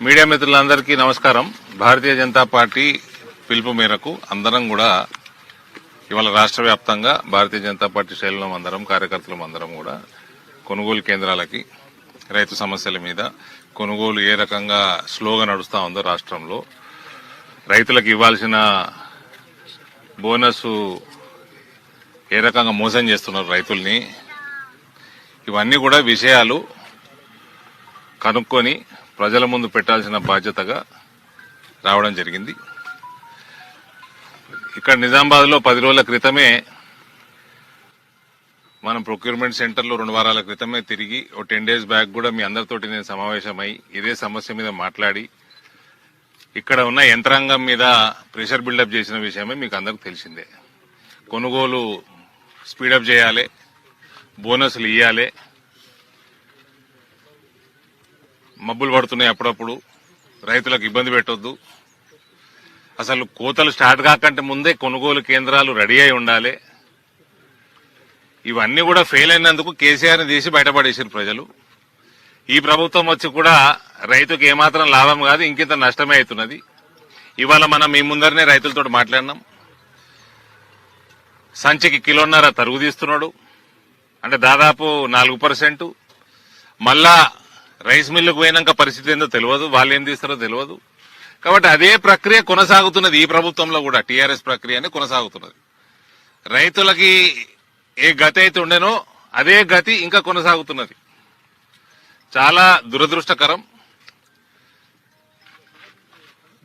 Media మిత్రులందరికీ నమస్కారం. భారతీయ Janata party పిలుపు మేరకు అందరం కూడా ఇవాళ రాష్ట్ర వ్యాప్తంగా భారతీయ జనతా పార్టీ శ్రేణులు అందరం కార్యకర్తలు అందరం కూడా కొనుగోలు కేంద్రాలకి రైతు సమస్యల మీద కొనుగోలు ఏ రకంగా స్లోగా నడుస్తా ఉందో రాష్ట్రంలో రైతులకు ఇవ్వాల్సిన బోనస్ ఏ రకంగా మోసం చేస్తున్నారు రైతుల్ని, ఇవన్నీ కూడా విషయాలు కనుక్కొని ప్రజల ముందు పెట్టాల్సిన బాధ్యతగా రావడం జరిగింది. ఇక్కడ నిజామాబాద్ లో 10 రోజుల క్రితమే మనం ప్రొక్యూర్మెంట్ సెంటర్లో 2 వారాల క్రితమే తిరిగి 10 డేస్ బ్యాక్ కూడా మీ అందరితోటి నేను సమావేశమై ఇదే సమస్య మీద మాట్లాడి ఇక్కడ ఉన్న యంత్రాంగం మీద ప్రెషర్ బిల్డప్ చేసిన విషయమే మీకు అందరికి తెలిసిందే. కొనుగోలు స్పీడప్ చేయాలి, బోనస్లు ఇవ్వాలి, మబ్బులు పడుతున్నాయి అప్పుడప్పుడు, రైతులకు ఇబ్బంది పెట్టొద్దు, అసలు కోతలు స్టార్ట్ కాకంటే ముందే కొనుగోలు కేంద్రాలు రెడీ అయి ఉండాలి. ఇవన్నీ కూడా ఫెయిల్ అయినందుకు కేసీఆర్ని తీసి బయటపడేసారు ప్రజలు. ఈ ప్రభుత్వం వచ్చి కూడా రైతుకు ఏమాత్రం లాభం కాదు, ఇంకింత నష్టమే అవుతున్నది. ఇవాళ మనం మీ ముందరనే రైతులతో మాట్లాడినాం. సంచికి 1.5 కిలో తరుగు తీస్తున్నాడు, అంటే దాదాపు 4%. మళ్ళా రైస్ మిల్లుకు పోయినాక పరిస్థితి ఏందో తెలియదు, వాళ్ళు ఏం తీస్తారో తెలియదు. కాబట్టి అదే ప్రక్రియ కొనసాగుతున్నది ఈ ప్రభుత్వంలో కూడా, టీఆర్ఎస్ ప్రక్రియనే కొనసాగుతున్నది. రైతులకి ఏ గతి అయితే ఉండేనో అదే గతి ఇంకా కొనసాగుతున్నది. చాలా దురదృష్టకరం.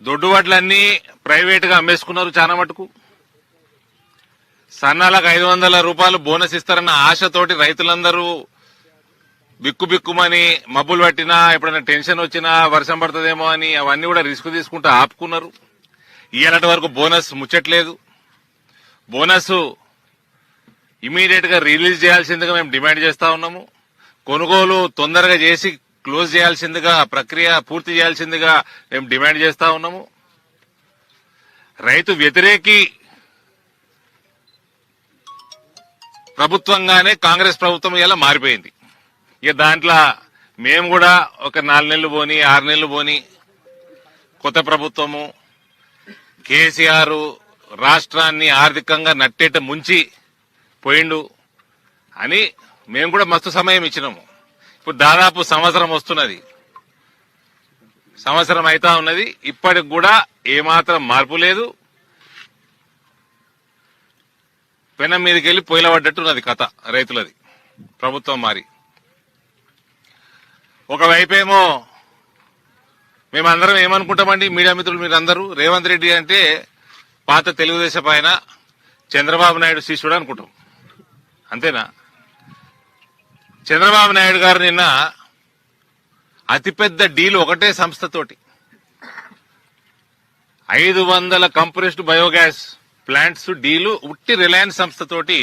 దొడ్డు వడ్లన్నీ ప్రైవేట్ గా అమ్మేసుకున్నారు చాలా మటుకు. సన్నాలకు 500 రూపాయలు బోనస్ ఇస్తారన్న ఆశతోటి రైతులందరూ బిక్కుమని మబ్బులు పట్టినా, ఎప్పుడైనా టెన్షన్ వచ్చినా, వర్షం పడుతుందేమో అని అవన్నీ కూడా రిస్క్ తీసుకుంటూ ఆపుకున్నారు. ఇయ్యాలటి వరకు బోనస్ ముచ్చట్లేదు. బోనస్ ఇమీడియట్ గా రిలీజ్ చేయాల్సిందిగా మేము డిమాండ్ చేస్తా ఉన్నాము. కొనుగోలు తొందరగా చేసి క్లోజ్ చేయాల్సిందిగా, ప్రక్రియ పూర్తి చేయాల్సిందిగా మేము డిమాండ్ చేస్తా ఉన్నాము. రైతు వ్యతిరేకి ప్రభుత్వంగానే కాంగ్రెస్ ప్రభుత్వం ఇలా మారిపోయింది. ఇక దాంట్లో మేము కూడా ఒక 4 నెలలు పోని 6 నెలలు పోని కొత్త ప్రభుత్వము కేసీఆర్ రాష్ట్రాన్ని ఆర్థికంగా నట్టేట ముంచి పోయిండు అని మేము కూడా మస్తు సమయం ఇచ్చినాము. ఇప్పుడు దాదాపు సంవత్సరం వస్తున్నది, సంవత్సరం అయితా ఉన్నది. ఇప్పటికి కూడా ఏమాత్రం మార్పు లేదు. పెనం మీదకి వెళ్లి పొయ్యిల పడ్డట్టున్నది కథ రైతులది. ప్రభుత్వం మారి ఒకవైపేమో మేమందరం ఏమనుకుంటామండి, మీడియా మిత్రులు మీరందరూ, రేవంత్ రెడ్డి అంటే పాత తెలుగుదేశం పైన చంద్రబాబు నాయుడు శిష్యుడు అనుకుంటాం. అంతేనా? చంద్రబాబు నాయుడు గారు నిన్న అతిపెద్ద డీల్ ఒకటే సంస్థతోటి 500 కంప్రెస్డ్ బయోగ్యాస్ ప్లాంట్స్ డీలు ఉట్టి రిలయన్స్ సంస్థతోటి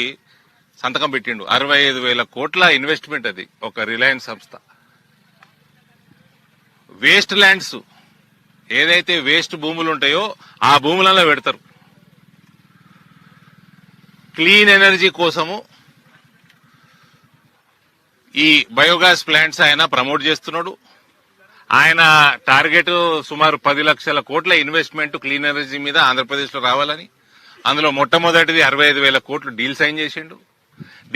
సంతకం పెట్టిండు. 65,000 కోట్ల ఇన్వెస్ట్మెంట్ అది ఒక రిలయన్స్ సంస్థ. వేస్ట్ ల్యాండ్స్, ఏదైతే వేస్ట్ భూములు ఉంటాయో ఆ భూములలో పెడతారు. క్లీన్ ఎనర్జీ కోసము ఈ బయోగ్యాస్ ప్లాంట్స్ ఆయన ప్రమోట్ చేస్తున్నాడు. ఆయన టార్గెట్ సుమారు 10 లక్షల కోట్ల ఇన్వెస్ట్మెంట్ క్లీన్ ఎనర్జీ మీద ఆంధ్రప్రదేశ్ లో రావాలని. అందులో మొట్టమొదటిది 65,000 కోట్లు డీల్ సైన్ చేసిండు.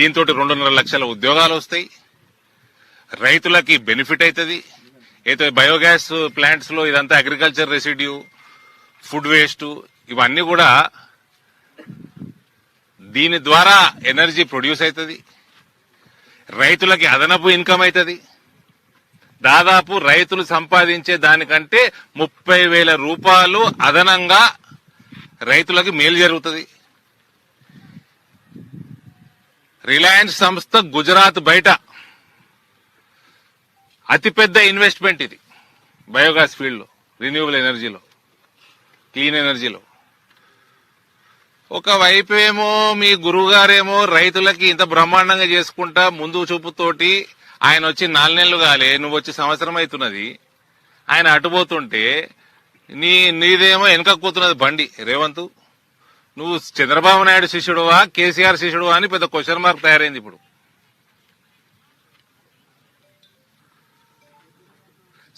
దీంతో 2.5 లక్షల ఉద్యోగాలు వస్తాయి, రైతులకి బెనిఫిట్ అవుతుంది. అయితే బయోగ్యాస్ ప్లాంట్స్ లో ఇదంతా అగ్రికల్చర్ రెసిడ్యూ, ఫుడ్ వేస్ట్, ఇవన్నీ కూడా దీని ద్వారా ఎనర్జీ ప్రొడ్యూస్ అవుతుంది, రైతులకి అదనపు ఇన్కమ్ అవుతుంది. దాదాపు రైతులు సంపాదించే దానికంటే 30,000 రూపాయలు అదనంగా రైతులకి మేలు జరుగుతుంది. రిలయన్స్ సంస్థ గుజరాత్ బయట అతిపెద్ద ఇన్వెస్ట్మెంట్ ఇది బయోగ్యాస్ ఫీల్డ్ లో, రిన్యూవబుల్ ఎనర్జీలో, క్లీన్ ఎనర్జీలో. ఒకవైపేమో మీ గురువు గారేమో రైతులకి ఇంత బ్రహ్మాండంగా చేసుకుంటా ముందు చూపుతోటి ఆయన వచ్చి 4 నెలలు కాలే, నువ్వు వచ్చి సంవత్సరం అవుతున్నది. ఆయన అటుపోతుంటే నీదేమో వెనకపోతున్నది బండి. రేవంత్, నువ్వు చంద్రబాబు నాయుడు శిష్యుడువా కేసీఆర్ శిష్యుడువా అని పెద్ద క్వశ్చన్ మార్క్ తయారైంది ఇప్పుడు.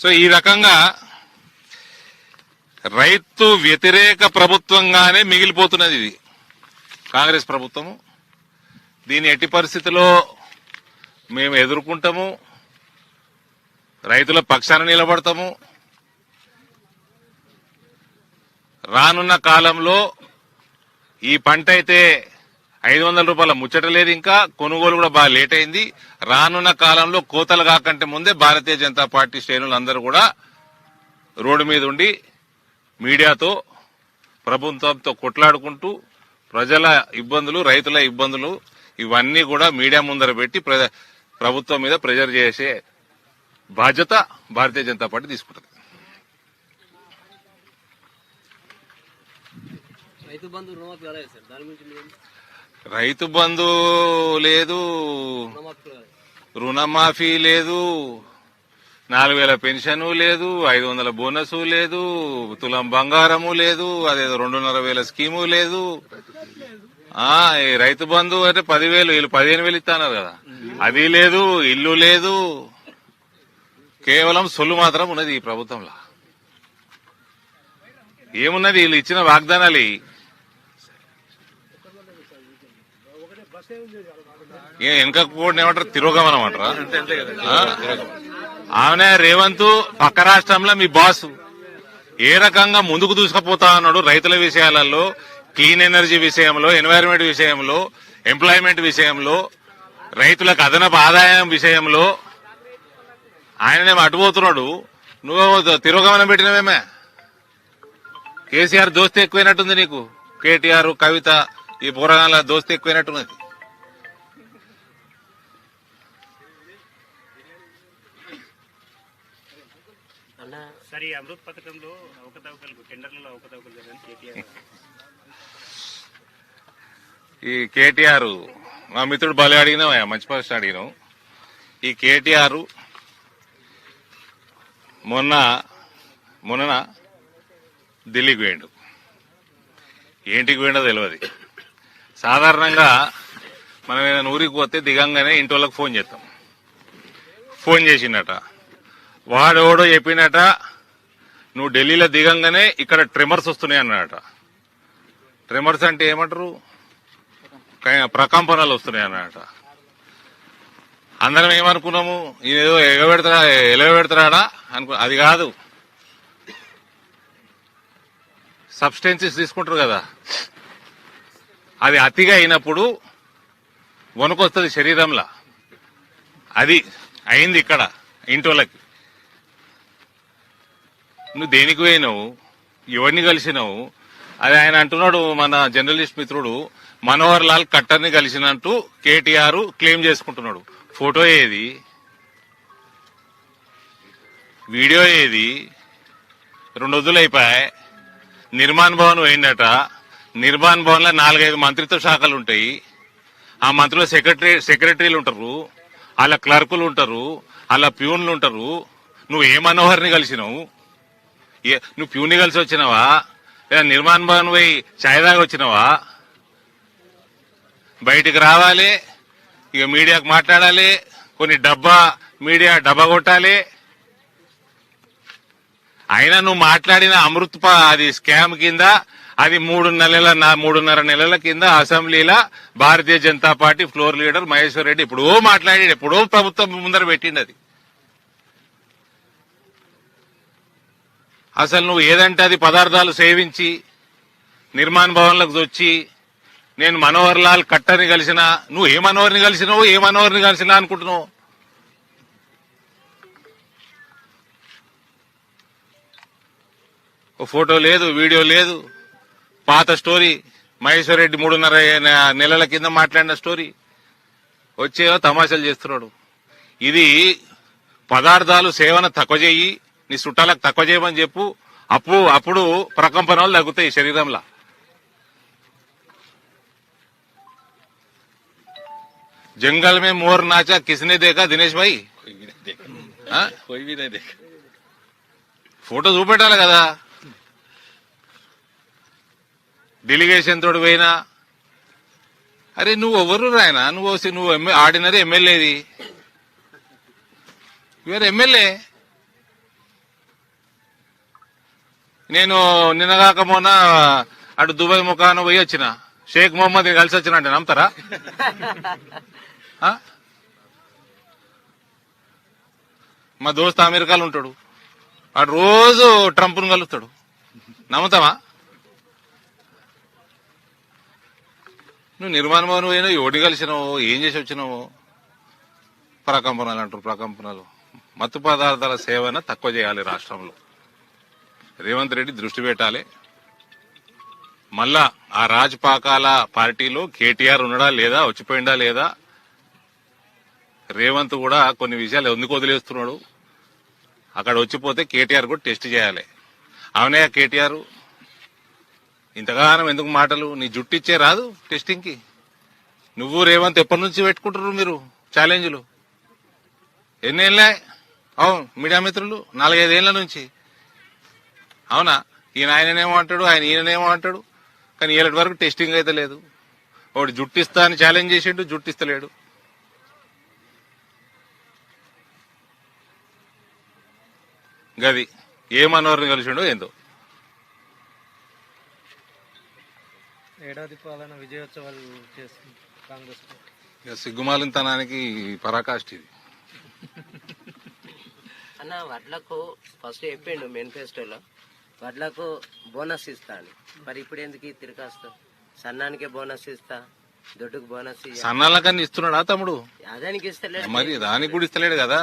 సో ఈ రకంగా రైతు వ్యతిరేక ప్రభుత్వంగానే మిగిలిపోతున్నది ఇది కాంగ్రెస్ ప్రభుత్వము. దీన్ని ఎట్టి పరిస్థితుల్లో మేము ఎదుర్కొంటాము, రైతుల పక్షాన నిలబడతాము. రానున్న కాలంలో ఈ పంట అయితే 500 రూపాయల ముచ్చట లేదు, ఇంకా కొనుగోలు కూడా బాగా లేట్ అయింది. రానున్న కాలంలో కోతలు కాకంటే ముందే భారతీయ జనతా పార్టీ శ్రేణులందరూ కూడా రోడ్డు మీద ఉండి మీడియాతో ప్రభుత్వంతో కొట్లాడుకుంటూ ప్రజల ఇబ్బందులు, రైతుల ఇబ్బందులు ఇవన్నీ కూడా మీడియా ముందర పెట్టి ప్రభుత్వం మీద ప్రెజర్ చేసే బాధ్యత భారతీయ జనతా పార్టీ తీసుకుంటుంది. రైతు బంధు లేదు, రుణమాఫీ లేదు, 4000 పెన్షన్ లేదు, 500 బోనస్ లేదు, తులం బంగారము లేదు, అదేదో 2500 స్కీము లేదు. ఈ రైతు బంధు అంటే 10,000, వీళ్ళు 15,000 ఇస్తున్నారు కదా, అది లేదు, ఇల్లు లేదు. కేవలం సొల్లు మాత్రం ఉన్నది ఈ ప్రభుత్వంలో. ఏమున్నది? వీళ్ళు ఇచ్చిన వాగ్దానాలు వెనక కూడా ఏమంటారు, తిరోగమనం అంటారా? ఆమెనే రేవంత్ పక్క రాష్ట్రంలో మీ బాసు ఏ రకంగా ముందుకు దూసుకుపోతా ఉన్నాడు రైతుల విషయాలలో, క్లీన్ ఎనర్జీ విషయంలో, ఎన్వైరన్మెంట్ విషయంలో, ఎంప్లాయ్మెంట్ విషయంలో, రైతులకు అదనపు ఆదాయం విషయంలో ఆయననేమో అటుపోతున్నాడు. నువ్వు తిరోగమనం పెట్టినవేమే. కేసీఆర్ దోస్తీ ఎక్కువైనట్టుంది నీకు, కేటీఆర్, కవిత, ఈ పోరాగాల దోస్తీ ఎక్కువైనట్టున్నది. సరే, అమృత్ పథకంలో అవకతవకలు, టెండర్లలో అవకతవకలు జరగని కేటీఆర్. ఈ కేటీఆర్ మా మిత్రుడు బలి అడిగినాం, మంచి ప్రశ్న అడిగినాం. ఈ కేటీఆర్ మొన్న ఢిల్లీకి పోయిండు. ఏంటికి పోయిండో తెలియదు. సాధారణంగా మనం ఏదైనా ఊరికి పోతే దిగంగానే ఇంటి వాళ్ళకి ఫోన్ చేస్తాం. ఫోన్ చేసిండట, వాడెవడో చెప్పినట, నువ్వు ఢిల్లీలో దిగంగానే ఇక్కడ ట్రిమర్స్ వస్తున్నాయి అన్నాడట. ట్రిమర్స్ అంటే ఏమంటారు? ప్రకంపనలు వస్తున్నాయి అన్నాడట. అందరం ఏమనుకున్నాము, ఈయనేదో ఎలగబెడతాడా అనుకో. అది కాదు, సబ్స్టెన్సెస్ తీసుకుంటారు కదా, అది అతిగా అయినప్పుడు వణుకొస్తుంది శరీరంలో. అది అయింది ఇక్కడ ఇంటోళ్ళకి. నువ్వు దేనికి పోయినావు, ఎవరిని కలిసినావు? అది ఆయన అంటున్నాడు, మన జర్నలిస్ట్ మిత్రుడు మనోహర్ లాల్ ఖట్టర్ని కలిసినట్టు కేటీఆర్ క్లెయిమ్ చేసుకుంటున్నాడు. ఫోటో ఏది, వీడియో ఏది? 2 రోజులు అయిపోయాయి. నిర్మాణ్ భవన్ పోయిందట. నిర్మాణ్ భవన్ లో 4-5 మంత్రిత్వ శాఖలు ఉంటాయి. ఆ మంత్రుల సెక్రటరీలు ఉంటారు, వాళ్ళ క్లర్కులు ఉంటారు, వాళ్ళ ప్యూన్లు ఉంటారు. నువ్వు ఏ మనోహర్ని కలిసినావు? నువ్వు ప్యూన్ని కలిసి వచ్చినావా, లేదా నిర్మాణ్ భవన్ పోయి ఛాయ్ దాగా వచ్చినావా? బయటికి రావాలి, ఇక మీడియాకు మాట్లాడాలి, కొన్ని మీడియా డబ్బా కొట్టాలి. అయినా నువ్వు మాట్లాడిన అమృత్ అది స్కామ్ కింద, అది 3.5 నెలల కింద అసెంబ్లీలో Bharatiya Janata Party floor leader Maheshwar Reddy ఎప్పుడో మాట్లాడాడు, ఎప్పుడో ప్రభుత్వం ముందర పెట్టింది. అది అసలు నువ్వు ఏదంటే అది పదార్థాలు సేవించి నిర్మాణ్ భవన్లకు వచ్చి నేను మనోహర్ లాల్ ఖట్టర్ని కలిసినా, నువ్వు ఏ మనోహర్ని కలిసినా అనుకుంటున్నావు? ఓ ఫోటో లేదు, వీడియో లేదు, పాత స్టోరీ. మహేశ్వర్ రెడ్డి 3.5 నెలల కింద మాట్లాడిన స్టోరీ వచ్చేవో తమాషాలు చేస్తున్నాడు. ఇది పదార్థాలు సేవన తక్కువ చేయి, నీ చుట్టాలకు తక్కువ చేయమని చెప్పు. అప్పుడు ప్రకంపనలు తగ్గుతాయి శరీరంలో. जंगल में मोर नाचा किसने देखा दिनेश भाई? कोई भी नहीं देखा. ఫోటో చూపెట్టాలి కదా. డెలిగేషన్ తోడు పోయినా, అరే నువ్వు ఎవరు రాయనా, నువ్వు ఆర్డినరీ ఎమ్మెల్యేది, యువర్ ఎమ్మెల్యే. నేను నిన్నగాక మొన్న అటు దుబాయ్ ముఖాన పోయి వచ్చిన షేక్ మొహమ్మద్ కలిసి వచ్చినంటే నమ్ముతారా? ఆ? మా దోస్త్ అమెరికాలో ఉంటాడు, వాడు రోజు ట్రంప్ను కలుస్తాడు, నమ్ముతావా? నువ్వు నిర్మాణ భవన్ పోయినావు, ఎవడిని కలిసినావు, ఏం చేసి వచ్చినావు? ప్రకంపనలు అంటారు, ప్రకంపనలు. మత్తు పదార్థాల సేవన తక్కువ చేయాలి రాష్ట్రంలో. రేవంత్ రెడ్డి దృష్టి పెట్టాలి. మళ్ళా ఆ రాజపాకాల పార్టీలో కేటీఆర్ ఉన్నాడా లేదా, వచ్చిపోయిందా లేదా, రేవంత్ కూడా కొన్ని విషయాలు ఎందుకు వదిలేస్తున్నాడు, అక్కడ వచ్చిపోతే కేటీఆర్ కూడా టెస్ట్ చేయాలి. అవునయ్య కేటీఆర్, ఇంతగానం ఎందుకు మాటలు? నీ జుట్టు ఇచ్చే రాదు టెస్టింగ్ కి? నువ్వు రేవంత్ ఎప్పటి నుంచి పెట్టుకుంటారు మీరు ఛాలెంజ్లు? ఎన్నేళ్ళే? అవును, మీడియా మిత్రులు 4-5 ఏళ్ల నుంచి. అవునా? ఈయన ఆయననేమో అంటాడు, ఆయన ఈయననేమో అంటాడు, కానీ ఏళ్ళటి వరకు టెస్టింగ్ అయితే లేదు. ఒకటి జుట్టిస్తా అని ఛాలెంజ్ చేసిండు, జుట్టిస్తలేడు. గది ఏ మనోహర్ని కలిసిండో ఏందో. ఏడాది పాలన విజయోత్సవాలు చేస్తుంది కాంగ్రెస్ పార్టీ. ఇక సిగ్గుమాలినతనానికి పరాకాష్ఠ ఇది. అన్న వడ్లకు ఫస్ట్ చెప్పిండు మేనిఫెస్టోలో వడ్లకు బోనస్ ఇస్తా అని. మరి ఇప్పుడు ఎందుకు ఈ తిరకాస్తా? సన్నానికే బోనస్ ఇస్తా, దొడ్డుకు బోనస్ ఇయ్య. సన్నాలకన్నా ఇస్తున్నాడా తమ్ముడు? అదానికి ఇస్తలేడు. మరి దానికి కూడా ఇస్తలేడు కదా.